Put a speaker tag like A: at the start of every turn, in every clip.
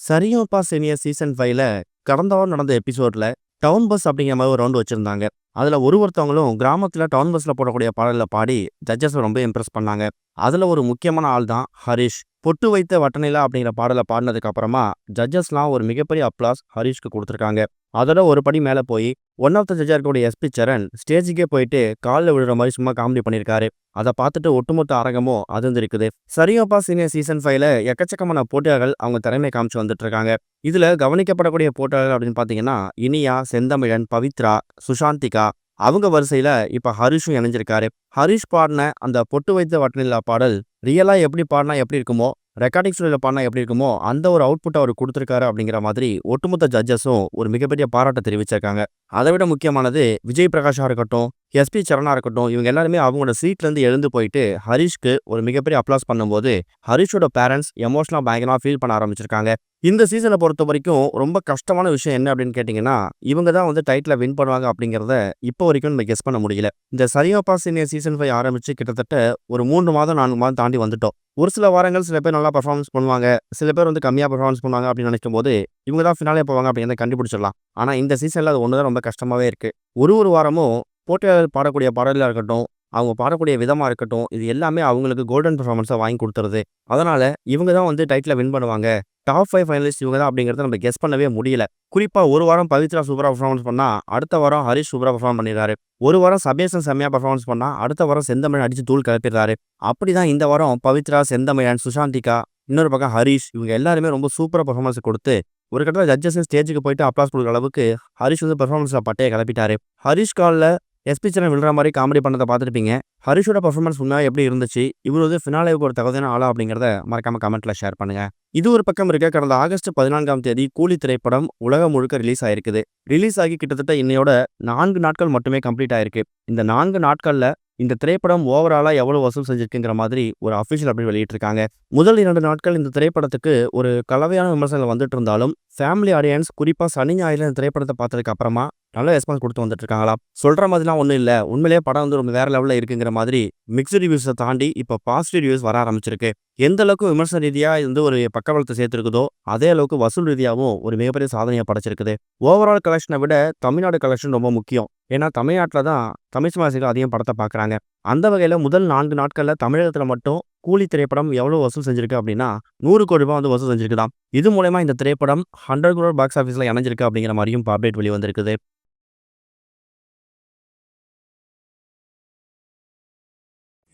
A: Sa Re Ga Ma Pa senior season 5ல கடந்த வாரம் நடந்த எபிசோட்ல டவுன் பஸ் அப்படிங்கிற மாதிரி ஒரு ரவுண்ட் வச்சிருந்தாங்க. அதுல ஒருத்தவங்களும் கிராமத்துல டவுன் பஸ்ல போடக்கூடிய பாடல்ல பாடி ஜட்ஜஸ் ரொம்ப இம்ப்ரெஸ் பண்ணாங்க. அதுல ஒரு முக்கியமான ஆள் தான் ஹரிஷ். பொட்டு வைத்த வட்டநிலா அப்படிங்கிற பாடலை பாடினதுக்கு அப்புறமா ஜட்ஜஸ்லாம் ஒரு மிகப்பெரிய அப்ளாஸ் ஹரிஷ்க்கு கொடுத்துருக்காங்க. அதோட ஒரு படி மேல போய் ஒன் ஆஃப் த ஜட்ஜா இருக்கக்கூடிய எஸ்பி சரண் ஸ்டேஜுக்கே போயிட்டு காலில் விழுற மாதிரி சும்மா காமெடி பண்ணியிருக்காரு. அதை பார்த்துட்டு ஒட்டுமொத்த அரங்கமும் அதிர்ந்திருக்குது. சரிகமபா சீனியர் சீசன் 5ல எக்கச்சக்கமான போட்டியாளர்கள் அவங்க திறமை காமிச்சு வந்துட்டு இருக்காங்க. இதுல கவனிக்கப்படக்கூடிய போட்டியாளர்கள் அப்படின்னு பாத்தீங்கன்னா இனியா, செந்தமிழன், பவித்ரா, சுஷாந்திகா, அவங்க வரிசையில இப்ப ஹரிஷும் இணைஞ்சிருக்காரு. ஹரிஷ் பாடின அந்த பொட்டு வைத்த வட்டநிலா பாடல் ரியலா எப்படி பாடினா எப்படி இருக்குமோ, ரெக்கார்டிங் ஸ்டுடியோல பாடினா எப்படி இருக்குமோ அந்த ஒரு அவுட்புட் அவர் கொடுத்துருக்காரு அப்படிங்கிற மாதிரி ஒட்டுமொத்த ஜட்ஜஸும் ஒரு மிகப்பெரிய பாராட்டை தெரிவிச்சிருக்காங்க. அதை விட முக்கியமானது விஜய் பிரகாஷா இருக்கட்டும், எஸ்பி சரணா இருக்கட்டும், இவங்க எல்லாருமே அவங்களோட சீட்ல இருந்து எழுந்து போயிட்டு ஹரிஷ்க்கு ஒரு மிகப்பெரிய அப்ளாஸ் பண்ணும்போது ஹரிஷோட பேரண்ட்ஸ் எமோஷனலா பயங்கரமா ஃபீல் பண்ண ஆரம்பிச்சிருக்காங்க. இந்த சீசனை பொறுத்த வரைக்கும் ரொம்ப கஷ்டமான விஷயம் என்ன அப்படின்னு கேட்டிங்கன்னா, இவங்க தான் வந்து டைட்டில வின் பண்ணுவாங்க அப்படிங்கிறத இப்போ வரைக்கும் நம்ம கெஸ் பண்ண முடியல. இந்த சரிகமபா சீனியர் சீசன் 5 ஆரம்பிச்சு கிட்டத்தட்ட ஒரு 3 மாதம் 4 மாதம் தாண்டி வந்துட்டோம். ஒரு சில வாரங்கள் சில பேர் நல்லா பெர்ஃபார்மன்ஸ் பண்ணுவாங்க, சில பேர் வந்து கம்மியா பெர்ஃபார்மன்ஸ் பண்ணுவாங்க அப்படின்னு நினைக்கும்போது இவங்க தான் ஃபினாலே போவாங்க அப்படிங்கிறத கண்டுபிடிச்சிடலாம். ஆனா இந்த சீசன்ல அது ஒன்று தான் ரொம்ப கஷ்டமாவே இருக்கு. ஒரு வாரமும் போட்டியாளர் பாடக்கூடிய பாடலா இருக்கட்டும், அவங்க பாடக்கூடிய விதமா இருக்கட்டும், இது எல்லாமே அவங்களுக்கு கோல்டன் பெர்ஃபார்மன்ஸா வாங்கி குடுத்துருது. அதனால இவங்க தான் வந்து டைட்டில வின் பண்ணுவாங்க. டாப் 5 ஃபைனலிஸ்ட் இவங்க தான் அப்படிங்கிறத நம்ம கெஸ் பண்ணவே முடியல. குறிப்பா ஒரு வாரம் பவித்ரா சூப்பரா பெர்ஃபார்மன்ஸ் பண்ணா, அடுத்த வாரம் ஹரிஷ் சூப்பரா பெர்ஃபார்ம் பண்ணிடுறாரு. ஒரு வாரம் சபேசன் செம்மையா பெர்ஃபார்மன்ஸ் பண்ணா, அடுத்த வாரம் செந்தமிழன் அடிச்சு தூள் கிளப்பிடுறாரு. அப்படிதான் இந்த வாரம் பவித்ரா, செந்தமிழன், சுஷாந்திகா, இன்னொரு பக்கம் ஹரிஷ் இவங்க எல்லாருமே ரொம்ப சூப்பரா பெர்ஃபார்மன்ஸ் கொடுத்து ஒரு கட்டத்துல ஜட்ஜஸ் ஸ்டேஜுக்கு போயிட்டு அப்ளாஸ் கொடுக்குற அளவுக்கு ஹரிஷ் வந்து பெர்ஃபார்மன்ஸ்ல பட்டைய கிளப்பிட்டாரு. ஹரிஷ் கால்ல எஸ்பி சரண் விழுற மாதிரி காமெடி பண்ணதை பார்த்துருப்பீங்க. ஹரிஷோட பெர்ஃபார்மன்ஸ் உண்மையாக எப்படி இருந்துச்சு, இவர் வந்து ஃபினாலேவுக்கு ஒரு தகுதியான ஆளா அப்படிங்கிறத மறக்காம கமெண்ட்ல ஷேர் பண்ணுங்க. இது ஒரு பக்கம் இருக்க, கடந்த ஆகஸ்ட் 14ஆம் தேதி கூலி திரைப்படம் உலகம் முழுக்க ரிலீஸ் ஆயிருக்குது. ரிலீஸ் ஆகி கிட்டத்தட்ட இன்னையோட 4 நாட்கள் மட்டுமே கம்ப்ளீட் ஆயிருக்கு. இந்த 4 நாட்கள்ல இந்த திரைப்படம் ஓவராலா எவ்வளவு வசூல் செஞ்சிருக்குங்கிற மாதிரி ஒரு அஃபிஷியல் அப்படி வெளியிட்டிருக்காங்க. முதல் 2 நாட்கள் இந்த திரைப்படத்துக்கு ஒரு கலவையான விமர்சனங்கள் வந்துட்டு இருந்தாலும் ஃபேமிலி ஆடியன்ஸ் குறிப்பா சனி ஞாயிறு இந்த திரைப்படத்தை பார்த்ததுக்கு அப்புறமா நல்ல ரெஸ்பான்ஸ் கொடுத்து வந்துட்டு இருக்காங்களாம். சொல்ற மாதிரிலாம் ஒன்றும் இல்லை, உண்மையிலேயே படம் வந்து ரொம்ப வேற லெவலில் இருக்குங்கிற மாதிரி மிக்ஸ்டு ரிவ்யூஸை தாண்டி இப்போ பாசிட்டிவ் ரிவ்யூஸ் வர ஆரம்பிச்சிருக்கு. எந்த அளவுக்கு விமர்சன ரீதியாக இது ஒரு பக்கபலத்தை சேர்த்துருக்குதோ அதே அளவுக்கு வசூல் ரீதியாகவும் ஒரு மிகப்பெரிய சாதனையை படைச்சிருக்குது. ஓவரால் கலெக்ஷனை விட தமிழ்நாடு கலெக்ஷன் ரொம்ப முக்கியம். ஏன்னா தமிழ்நாட்டில் தான் தமிழ் சினிமாசிகள் அதிகம் படத்தை பார்க்குறாங்க. அந்த வகையில் முதல் 4 நாட்களில் தமிழகத்தில் மட்டும் கூலி திரைப்படம் எவ்வளவு வசூல் செஞ்சிருக்கு அப்படின்னா 100 கோடி ரூபாய் வந்து வசூல் செஞ்சிருக்குதாம். இது மூலமா இந்த திரைப்படம் 100 crore பாக்ஸ் ஆஃபீஸில் இணைஞ்சிருக்கு அப்படிங்கிற மாதிரியும் இப்போ அப்டேட் வெளி வந்திருக்குது.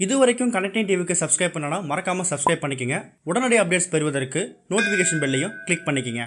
B: இதுவரைக்கும் கனெக்டிங் டிவிக்கு சப்ஸ்கிரைப் பண்ணனா மறக்காம சப்ஸ்கிரைப் பண்ணிக்கங்க. உடனடி அப்டேட்ஸ் பெறுவதற்கு நோட்டிஃபிகேஷன் பெல்லையும் கிளிக் பண்ணிக்கங்க.